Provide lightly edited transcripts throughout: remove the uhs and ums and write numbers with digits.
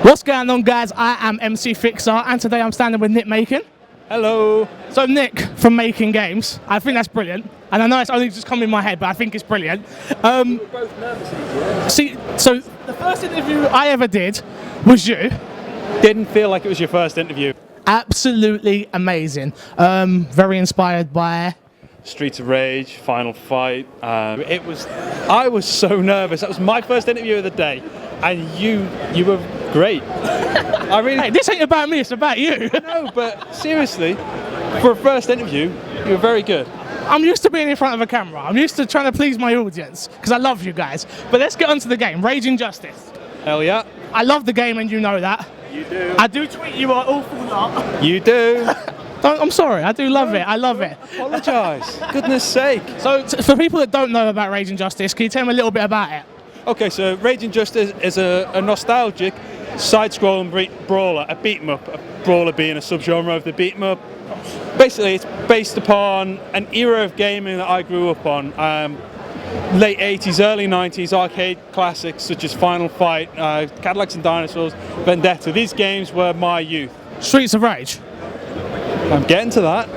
What's going on, guys? I am MC Fixer, and today I'm standing with Nick Makin. Hello. So Nick from MakinGames, I think that's brilliant, and I know it's only just come in my head, but I think it's brilliant. We're both nervous. See, so the first interview I ever did was you. Didn't feel like it was your first interview. Absolutely amazing. Very inspired by. Streets of Rage, Final Fight. I was so nervous. That was my first interview of the day, and you were great. I really. Hey, this ain't about me, it's about you. No, but seriously, for a first interview, you were very good. I'm used to being in front of a camera. I'm used to trying to please my audience because I love you guys. But let's get onto the game. Rage Injustice. Hell yeah. I love the game, and you know that. You do. I do tweet you an awful lot. You do. I'm sorry, I do love it. I love it. Apologise. Goodness sake. So, for people that don't know about Rage Injustice, can you tell me a little bit about it? Okay, so Rage Injustice is a nostalgic side-scrolling brawler, a beat-em-up, a brawler being a subgenre of the beat-em-up. Basically, it's based upon an era of gaming that I grew up on. Late 80s, early 90s arcade classics such as Final Fight, Cadillacs and Dinosaurs, Vendetta. These games were my youth. Streets of Rage. I'm getting to that.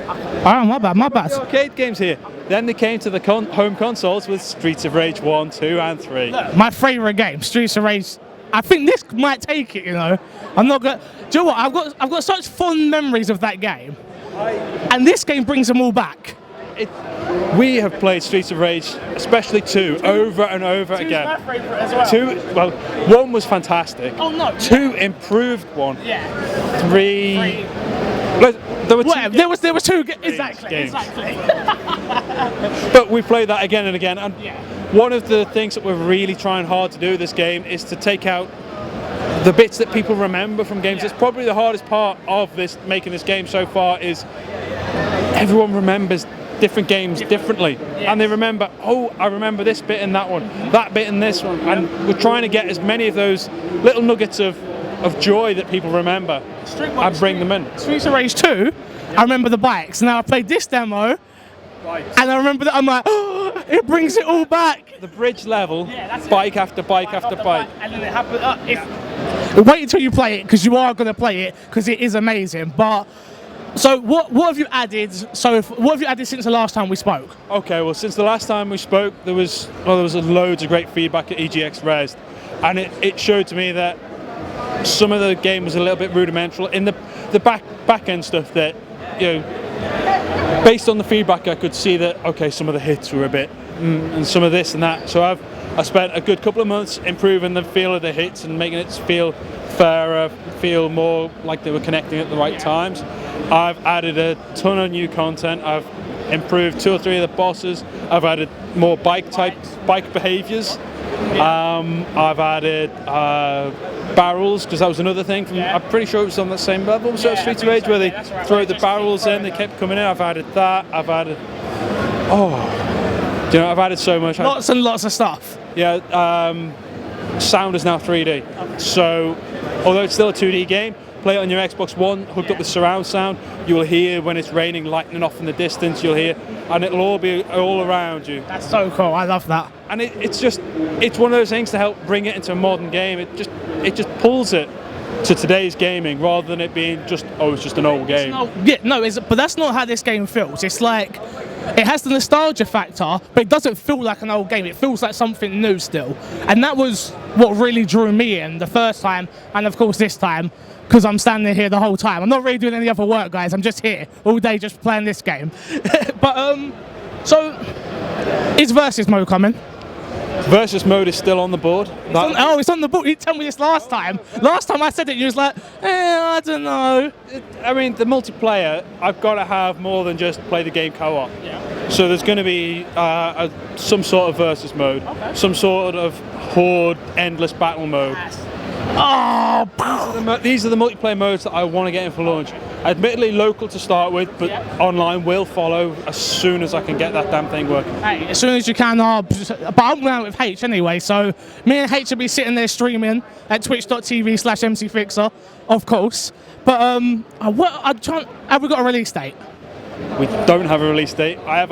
Oh, my bad, my bad. The arcade games here. Then they came to the home consoles with Streets of Rage 1, 2 and 3. Look, my favourite game, Streets of Rage. I think this might take it, you know. I'm not gonna. Do you know what? I've got such fond memories of that game, and this game brings them all back. We have played Streets of Rage, especially 2, over and over again. My favourite as well. 2, well, 1 was fantastic. Oh no. 2 improved 1. Yeah. 3. There were Whatever. There was two. Exactly. games. Exactly. But we played that again and again. And Yeah. one of the things that we're really trying hard to do with this game is to take out the bits that people remember from games. Yeah. It's probably the hardest part of making this game so far is everyone remembers different games differently. Yeah. And they remember, oh, I remember this bit in that one, that bit in this one. And we're trying to get as many of those little nuggets of joy that people remember and bring them in. Streets of Rage 2, I remember the bikes. Now I played this demo, and I remember that I'm like, oh, it brings it all back. The bridge level, Yeah, bike after bike after bike. And then it happened. Wait until you play it, because you are going to play it, because it is amazing. But so what have you added? What have you added since the last time we spoke? Okay, well, since the last time we spoke, there was loads of great feedback at EGX Res, and it showed to me that some of the game was a little bit rudimental in the back end stuff. That, you know, based on the feedback, I could see that okay, some of the hits were a bit and some of this and that. So I spent a good couple of months improving the feel of the hits and making it feel fairer, feel more like they were connecting at the right times. I've added a ton of new content. I've improved 2 or 3 of the bosses. I've added more bike behaviours. I've added barrels, because that was another thing. I'm pretty sure it was on the same level. So Streets of Rage, where they throw the barrels in, they kept coming in. I've added that. I've added. Oh, you know, I've added so much. Lots and lots of stuff. Yeah. Sound is now 3D. So, although it's still a 2D game, play it on your Xbox One, hooked up with surround sound. You will hear when it's raining, lightning off in the distance. You'll hear, and it'll all be all around you. That's so cool. I love that. And it's one of those things to help bring it into a modern game. It just pulls it to today's gaming rather than it being just it's just an old game. But that's not how this game feels. It's like it has the nostalgia factor, but it doesn't feel like an old game. It feels like something new still, and that was what really drew me in the first time, and of course this time, because I'm standing here the whole time. I'm not really doing any other work, guys. I'm just here all day just playing this game. But so is versus mode coming? Versus mode is still on the board. It's on the board. You told me this last time. Last time I said it, you was like, I don't know. I mean, the multiplayer, I've got to have more than just play the game co-op. Yeah. So there's going to be some sort of versus mode, some sort of horde endless battle mode. Oh, these are the multiplayer modes that I want to get in for launch. Admittedly local to start with, but online will follow as soon as I can get that damn thing working. Hey, as soon as you can, but I'm going with H anyway, so me and H will be sitting there streaming at twitch.tv/MCFixer, of course. But have we got a release date? We don't have a release date. I have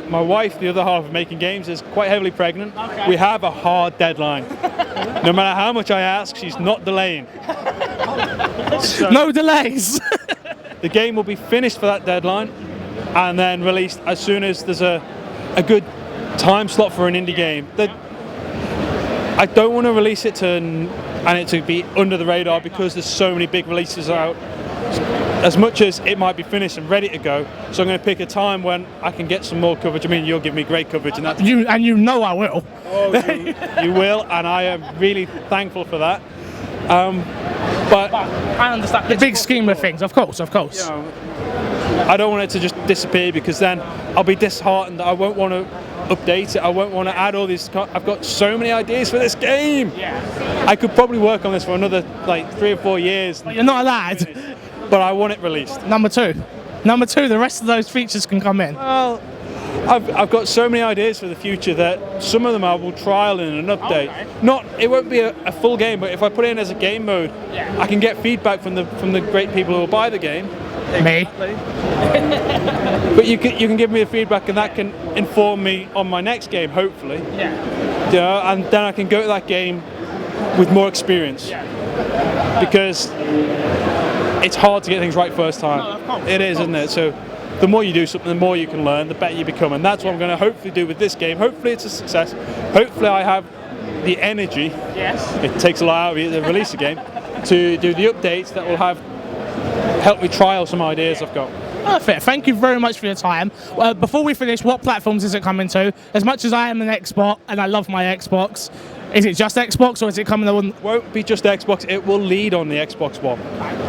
my wife, the other half of MakinGames, is quite heavily pregnant. Okay. We have a hard deadline. No matter how much I ask, she's not delaying. So No delays. the game will be finished for that deadline and then released as soon as there's a good time slot for an indie game. I don't want to release it and it to be under the radar because there's so many big releases out. As much as it might be finished and ready to go, so I'm going to pick a time when I can get some more coverage. I mean, you'll give me great coverage, and that's you know I will. Oh, you will, and I am really thankful for that. But I understand the big scheme of things, of course. You know, I don't want it to just disappear because then I'll be disheartened. I won't want to update it. I won't want to add all these. I've got so many ideas for this game. Yeah. I could probably work on this for another like 3 or 4 years. But you're not allowed. But I want it released. Number two, the rest of those features can come in. Well, I've got so many ideas for the future that some of them I will trial in an update. Okay. It won't be a full game, but if I put it in as a game mode, I can get feedback from the great people who will buy the game. Me. But you can give me the feedback, and that can inform me on my next game, hopefully. Yeah. You know, and then I can go to that game with more experience. Yeah. Because it's hard to get things right first time. No, of course, it is, isn't it? So the more you do something, the more you can learn, the better you become, and that's what I'm going to hopefully do with this game. Hopefully it's a success. Hopefully I have the energy. Yes. It takes a lot out of you to release a game to do the updates that will help me trial some ideas I've got. Perfect. Thank you very much for your time. Before we finish, what platforms is it coming to? As much as I am an Xbox and I love my Xbox, is it just Xbox or is it coming on? Won't be just Xbox. It will lead on the Xbox One.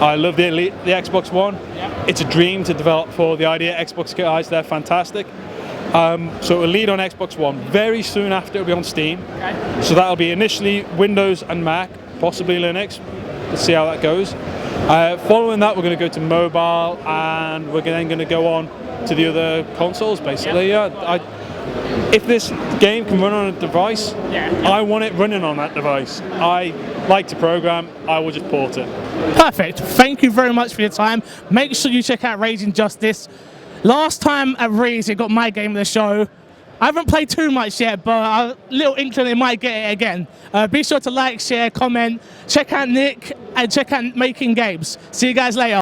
I love the Xbox One. Yeah. It's a dream to develop for the idea. Xbox guys, they're fantastic. So it will lead on Xbox One. Very soon after, it'll be on Steam. Okay. So that'll be initially Windows and Mac, possibly Linux. Let's see how that goes. Following that, we're going to go to mobile, and we're then going to go on to the other consoles, basically. If this game can run on a device, I want it running on that device. I like to program, I will just port it. Perfect. Thank you very much for your time. Make sure you check out Raging Justice. Last time at Rees, it got my game of the show. I haven't played too much yet, but a little inkling it might get it again. Be sure to like, share, comment, check out Nick, and check out Making Games. See you guys later.